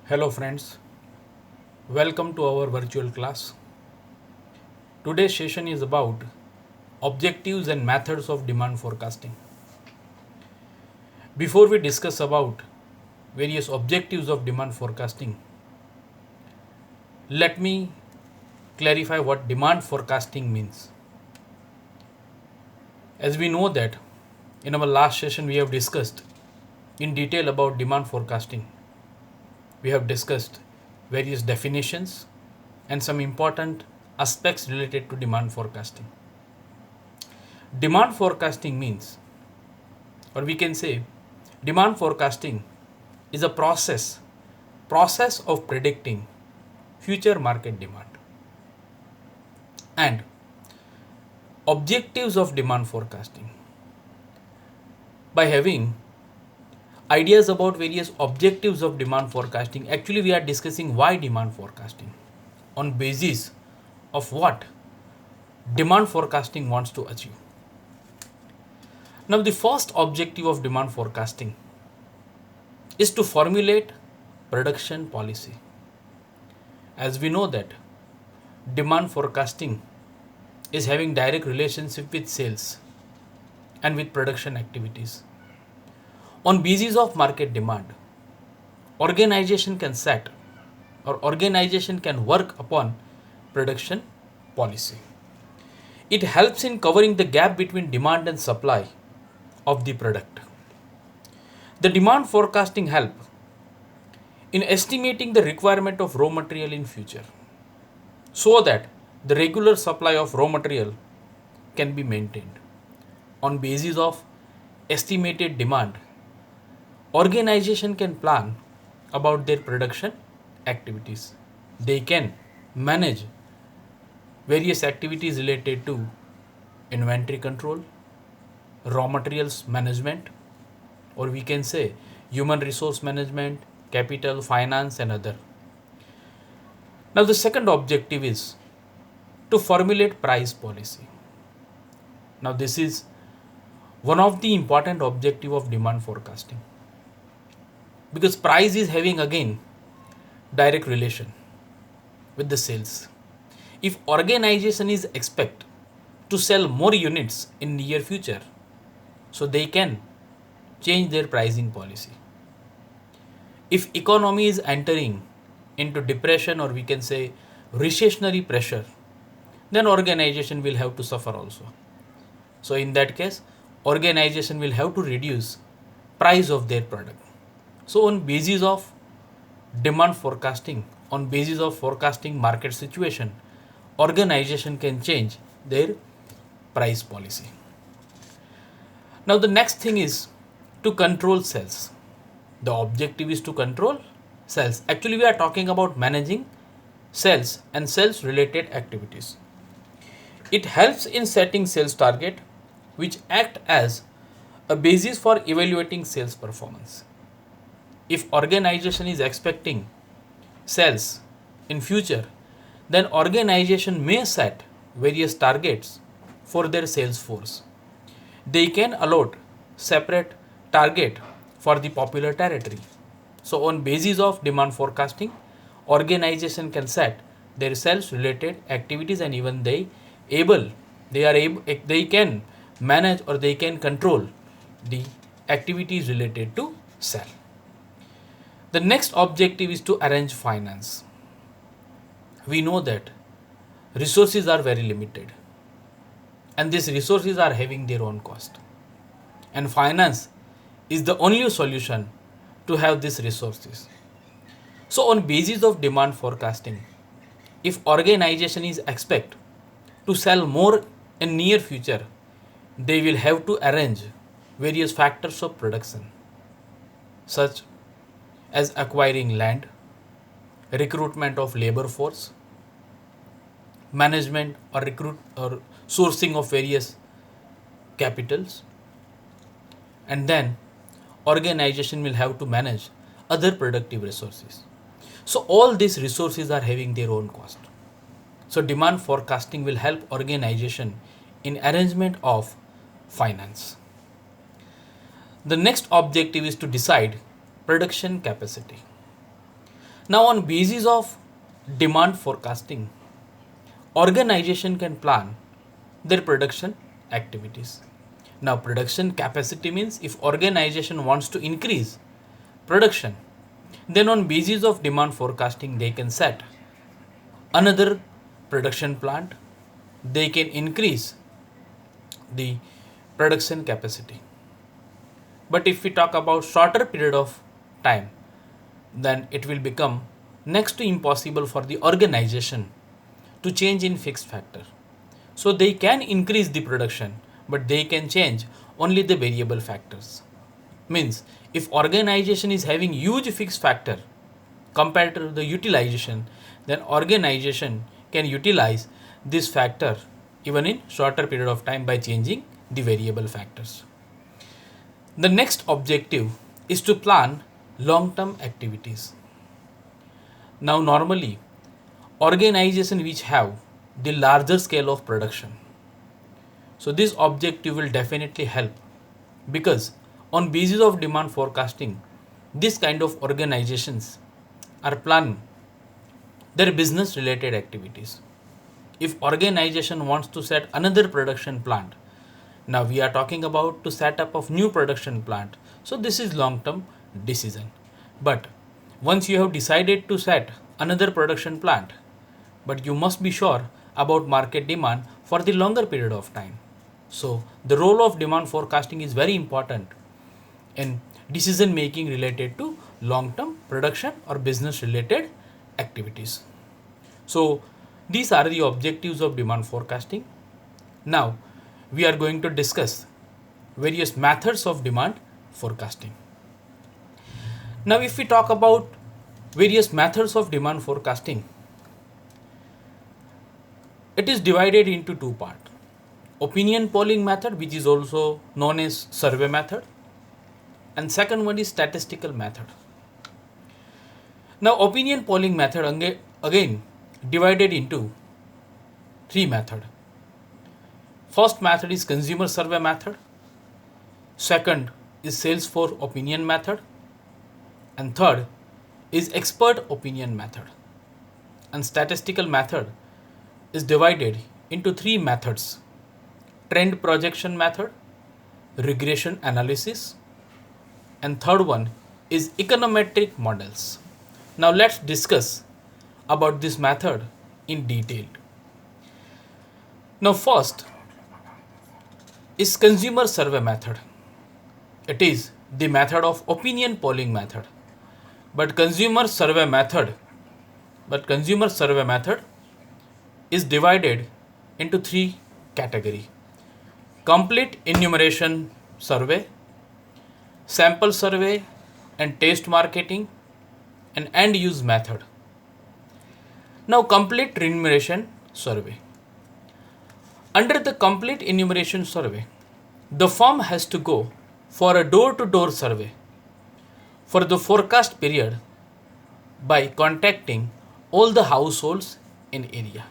Hello friends, welcome to our virtual class. Today's session is about objectives and methods of demand forecasting. Before we discuss about various objectives of demand forecasting, let me clarify what demand forecasting means. As we know that in our last session we have discussed in detail about demand forecasting. We have discussed various definitions and some important aspects related to demand forecasting. Demand forecasting means, or we can say, demand forecasting is a process of predicting future market demand. And objectives of demand forecasting. By having ideas about various objectives of demand forecasting, actually we are discussing why demand forecasting, on basis of what demand forecasting wants to achieve. Now the first objective of demand forecasting is to formulate production policy. As we know that demand forecasting is having direct relationship with sales and with production activities. On basis of market demand, organization can set or organization can work upon production policy. It helps in covering the gap between demand and supply of the product. The demand forecasting help in estimating the requirement of raw material in future so that the regular supply of raw material can be maintained. On basis of estimated demand, organization can plan about their production activities. They can manage various activities related to inventory control, raw materials management, or we can say human resource management, capital, finance, and other. Now, the second objective is to formulate price policy. Now, this is one of the important objective of demand forecasting because price is having again direct relation with the sales. If organization is expect to sell more units in near future, so they can change their pricing policy. If economy is entering into depression or we can say recessionary pressure, then organization will have to suffer also. So in that case, organization will have to reduce price of their product. So on basis of demand forecasting, on basis of forecasting market situation, organization can change their price policy. Now the next thing is to control sales. The objective is to control sales. Actually, we are talking about managing sales and sales related activities. It helps in setting sales target which act as a basis for evaluating sales performance. If organization is expecting sales in future, then organization may set various targets for their sales force. They can allot separate target for the popular territory. So on basis of demand forecasting, organization can set their sales related activities and even they can manage or they can control the activities related to sell. The next objective is to arrange finance. We know that resources are very limited and these resources are having their own cost, and finance is the only solution to have these resources. So on basis of demand forecasting, if organization is expect to sell more in near future, they will have to arrange various factors of production such as acquiring land, recruitment of labor force, management or recruit or sourcing of various capitals, and then organization will have to manage other productive resources. So all these resources are having their own cost. So demand forecasting will help organization in arrangement of finance. The next objective is to decide production capacity. Now, on basis of demand forecasting, organization can plan their production activities. Now, production capacity means if organization wants to increase production, then on basis of demand forecasting they can set another production plant, they can increase the production capacity. But if we talk about shorter period of time, then it will become next to impossible for the organization to change in fixed factor. So they can increase the production, but they can change only the variable factors. Means if organization is having huge fixed factor compared to the utilization, then organization can utilize this factor even in shorter period of time by changing the variable factors. The next objective is to plan long-term activities. Now normally organization which have the larger scale of production, so this objective will definitely help, because on basis of demand forecasting this kind of organizations are planning their business related activities. If organization wants to set another production plant, now we are talking about to set up of new production plant, so this is long term decision. But once you have decided to set another production plant, but you must be sure about market demand for the longer period of time. So the role of demand forecasting is very important in decision making related to long term production or business related activities. So these are the objectives of demand forecasting. Now we are going to discuss various methods of demand forecasting. Now if we talk about various methods of demand forecasting, it is divided into two parts. Opinion polling method, which is also known as survey method, and second one is statistical method. Now opinion polling method again divided into three methods. First method is consumer survey method, second is sales force opinion method, and third is expert opinion method. And statistical method is divided into three methods: trend projection method, regression analysis, and third one is econometric models. Now let's discuss about this method in detail. Now first is consumer survey method. It is the method of opinion polling method, but consumer survey method is divided into three categories: complete enumeration survey, sample survey and taste marketing, and end use method. Now complete enumeration survey. Under the complete enumeration survey, the firm has to go for a door-to-door survey for the forecast period by contacting all the households in area.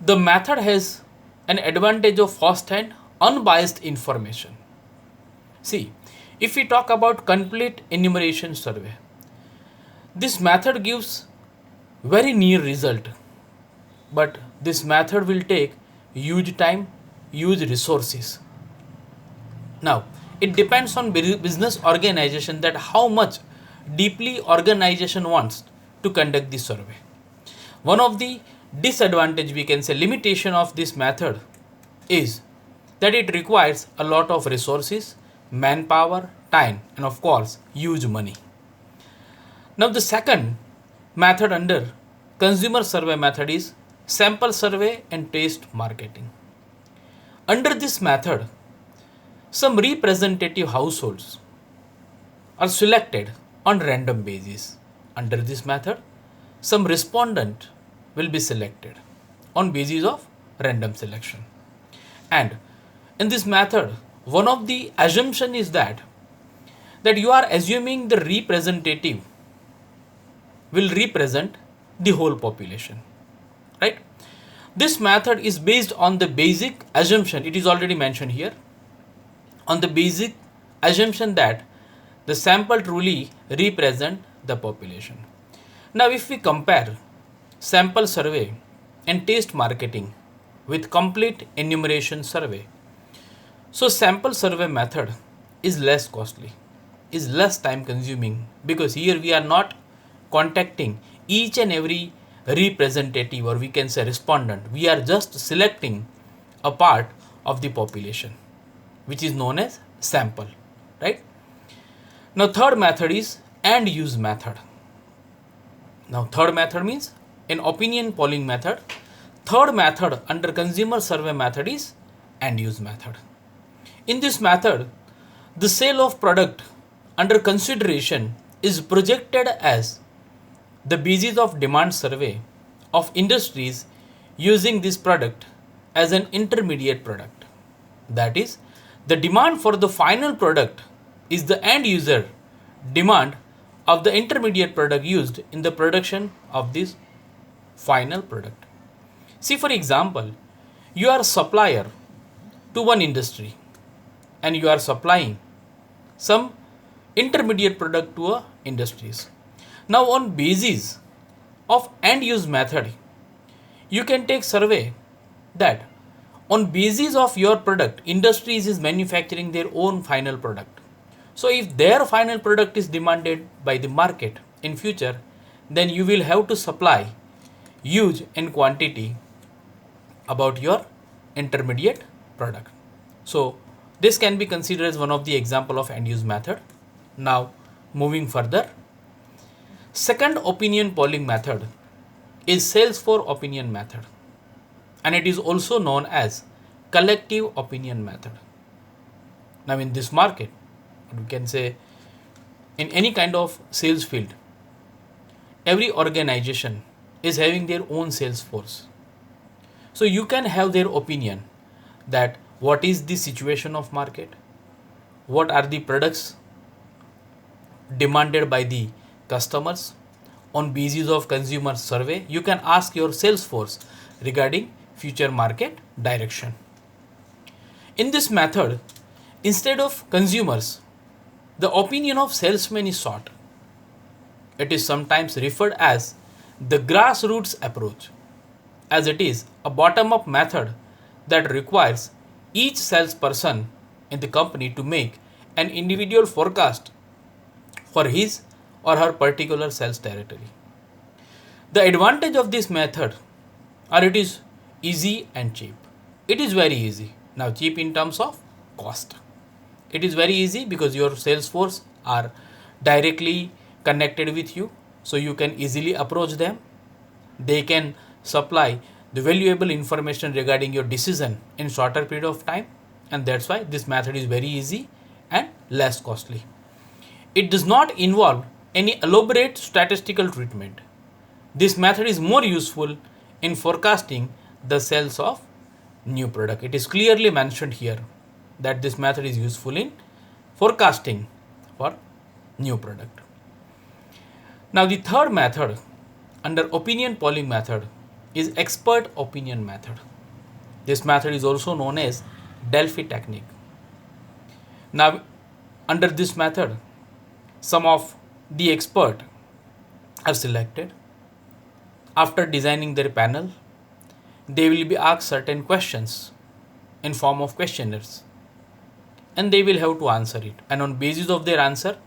The method has an advantage of first-hand unbiased information. See, if we talk about complete enumeration survey, this method gives very near result, but this method will take huge time, huge resources. Now it depends on business organization that how much deeply organization wants to conduct the survey. One of the disadvantage, we can say limitation of this method, is that it requires a lot of resources, manpower, time, and of course huge money. Now the second method under consumer survey method is sample survey and taste marketing. Under this method, some representative households are selected on random basis. Under this method, some respondent will be selected on basis of random selection. And in this method, one of the assumption is that you are assuming the representative will represent the whole population, right? This method is based on the basic assumption, it is already mentioned here, on the basic assumption that the sample truly represent the population. Now if we compare sample survey and taste marketing with complete enumeration survey, so sample survey method is less costly, is less time consuming, because here we are not contacting each and every representative, or we can say respondent. We are just selecting a part of the population, which is known as sample, right? Now third method is and use method. Now third method means an opinion polling method. Third method under consumer survey method is and use method. In this method, the sale of product under consideration is projected as the basis of demand survey of industries using this product as an intermediate product. That is, the demand for the final product is the end user demand of the intermediate product used in the production of this final product. See, for example, you are a supplier to one industry and you are supplying some intermediate product to a industries. Now on basis of end use method, you can take survey that on basis of your product, industries is manufacturing their own final product. So if their final product is demanded by the market in future, then you will have to supply huge in quantity about your intermediate product. So this can be considered as one of the example of end use method. Now moving further, second opinion polling method is sales for opinion method, and it is also known as collective opinion method. Now in this market, we can say in any kind of sales field, every organization is having their own sales force. So you can have their opinion that what is the situation of market, what are the products demanded by the customers. On basis of consumer survey, you can ask your sales force regarding future market direction. In this method, instead of consumers, the opinion of salesmen is sought. It is sometimes referred as the grassroots approach, as it is a bottom-up method that requires each salesperson in the company to make an individual forecast for his or her particular sales territory. The advantage of this method are it is easy and cheap. It is very easy. Now cheap in terms of cost. It is very easy because your sales force are directly connected with you, so you can easily approach them. They can supply the valuable information regarding your decision in shorter period of time, and that's why this method is very easy and less costly. It does not involve any elaborate statistical treatment. This method is more useful in forecasting the sales of new product. It is clearly mentioned here that this method is useful in forecasting for new product. Now the third method under opinion polling method is expert opinion method. This method is also known as Delphi technique. Now under this method, some of the expert are selected. After designing their panel, they will be asked certain questions in form of questionnaires, and they will have to answer it, and on basis of their answer,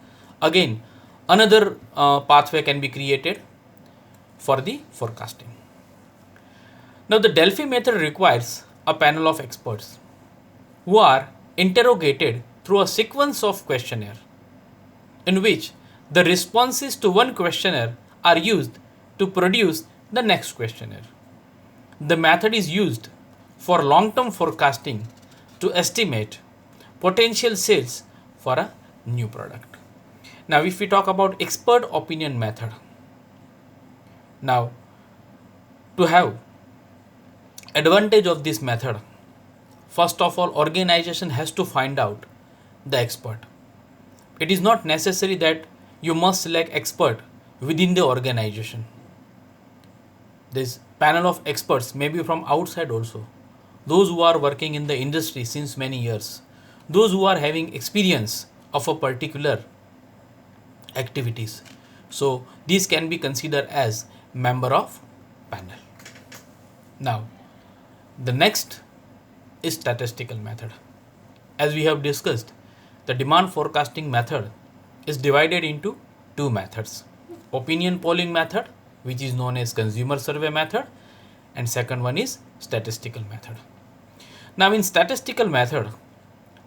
again another pathway can be created for the forecasting. Now the Delphi method requires a panel of experts who are interrogated through a sequence of questionnaire in which the responses to one questionnaire are used to produce the next questionnaire. The method is used for long-term forecasting to estimate potential sales for a new product. Now if we talk about expert opinion method, now to have advantage of this method, first of all, organization has to find out the expert. It is not necessary that you must select expert within the organization. This panel of experts may be from outside also. Those who are working in the industry since many years, those who are having experience of a particular activities. So these can be considered as member of panel. Now, the next is statistical method. As we have discussed, the demand forecasting method is divided into two methods. Opinion polling method, which is known as consumer survey method, and second one is statistical method. Now in statistical method,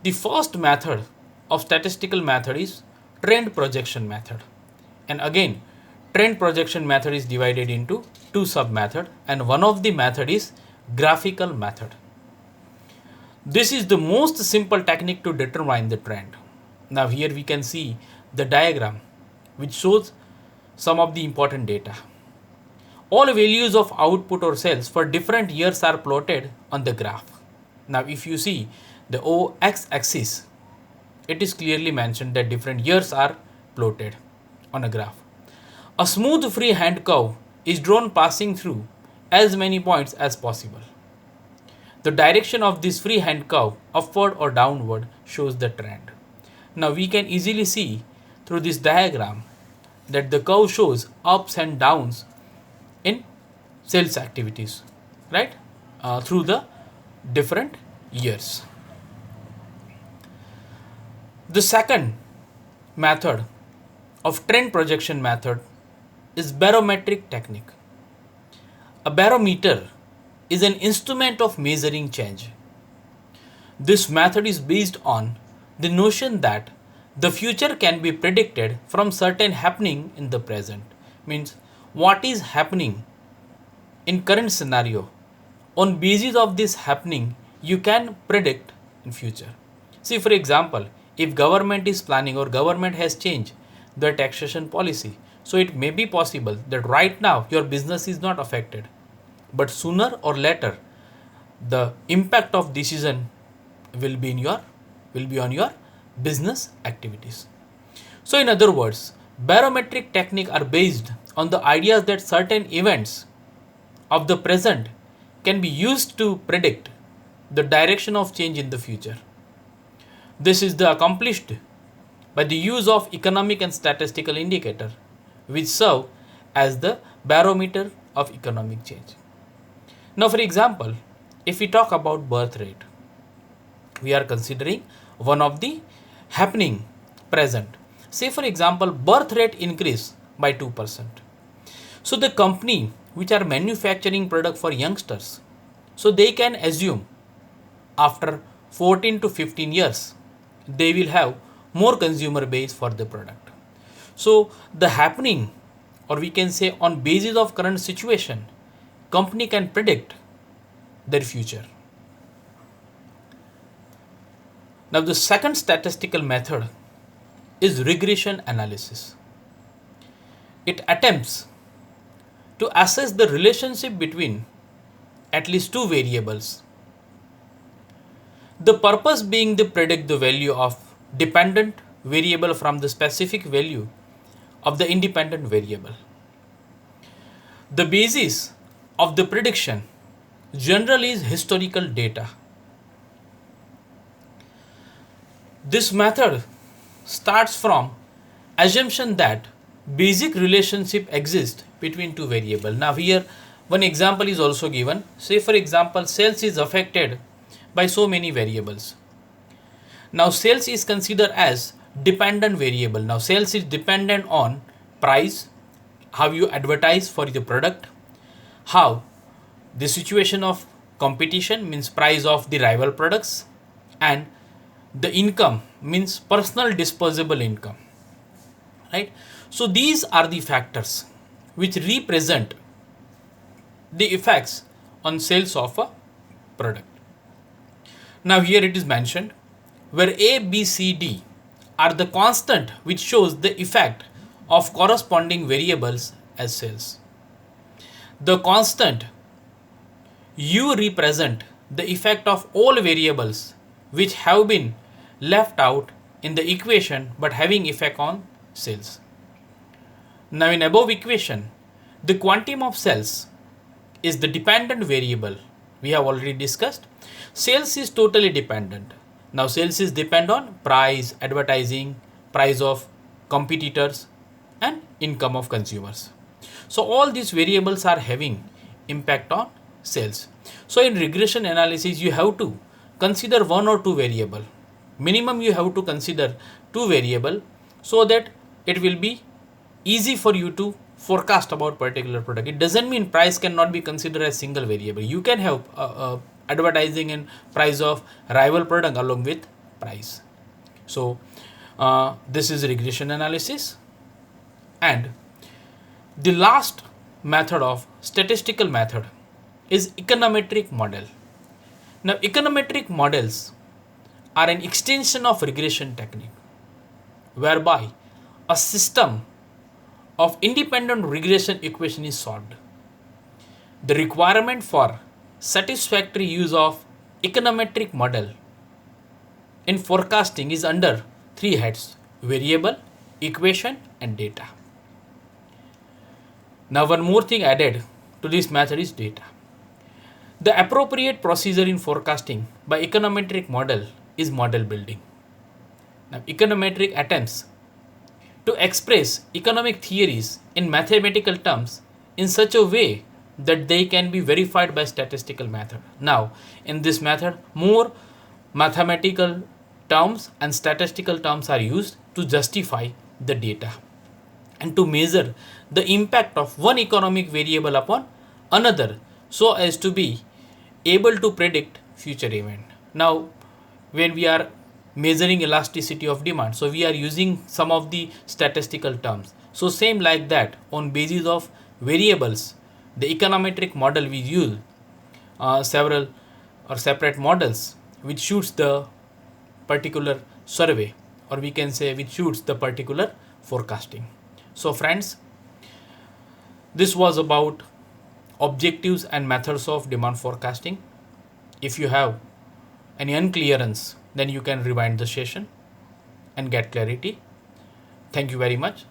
the first method of statistical method is trend projection method. And again, trend projection method is divided into two sub method, and one of the method is graphical method. This is the most simple technique to determine the trend. Now here we can see the diagram which shows some of the important data. All values of output or sales for different years are plotted on the graph. Now if you see the OX axis, it is clearly mentioned that different years are plotted on a graph. A smooth freehand curve is drawn passing through as many points as possible. The direction of this freehand curve, upward or downward, shows the trend. Now we can easily see through this diagram that the curve shows ups and downs in sales activities, right? Through the different years. The second method of trend projection method is barometric technique. A barometer is an instrument of measuring change. This method is based on the notion that the future can be predicted from certain happening in the present. Means what is happening in current scenario, on basis of this happening you can predict in future. See, for example, if government is planning or government has changed the taxation policy, so it may be possible that right now your business is not affected, but sooner or later the impact of decision will be on your business activities. So in other words, barometric technique are based on the ideas that certain events of the present can be used to predict the direction of change in the future. This is accomplished by the use of economic and statistical indicator which serve as the barometer of economic change. Now for example, if we talk about birth rate, we are considering one of the happening present. Say for example, birth rate increase by 2%. So the company which are manufacturing product for youngsters, so they can assume after 14 to 15 years they will have more consumer base for the product. So the happening, or we can say on basis of current situation, company can predict their future. Now the second statistical method is regression analysis. It attempts to assess the relationship between at least two variables. The purpose being to predict the value of dependent variable from the specific value of the independent variable. The basis of the prediction generally is historical data. This method starts from assumption that basic relationship exists between two variables. Now here one example is also given. Say for example, sales is affected by so many variables. Now sales is considered as dependent variable. Now sales is dependent on price, how you advertise for the product, how the situation of competition means price of the rival products, and the income means personal disposable income, right? So these are the factors which represent the effects on sales of a product. Now here it is mentioned where A, B, C, D are the constant which shows the effect of corresponding variables as sales. The constant U represent the effect of all variables which have been left out in the equation but having effect on sales. Now in above equation, the quantum of sales is the dependent variable we have already discussed. Sales is totally dependent. Now sales is depend on price, advertising, price of competitors, and income of consumers. So all these variables are having impact on sales. So in regression analysis, you have to consider one or two variable. Minimum you have to consider two variable so that it will be easy for you to forecast about particular product. It doesn't mean price cannot be considered as single variable. You can have advertising and price of rival product along with price. So this is regression analysis. And the last method of statistical method is econometric model. Now econometric models are an extension of regression technique whereby a system of independent regression equation is solved. The requirement for satisfactory use of econometric model in forecasting is under three heads: variable, equation and data. Now one more thing added to this method is data. The appropriate procedure in forecasting by econometric model is model building. Now econometric attempts to express economic theories in mathematical terms in such a way that they can be verified by statistical method. Now in this method, more mathematical terms and statistical terms are used to justify the data and to measure the impact of one economic variable upon another so as to be able to predict future event. Now when we are measuring elasticity of demand, so we are using some of the statistical terms. So same like that, on basis of variables, the econometric model we use several or separate models which shoots the particular survey, or we can say which shoots the particular forecasting. So friends, this was about objectives and methods of demand forecasting. If you have any unclearance, then you can rewind the session and get clarity. Thank you very much.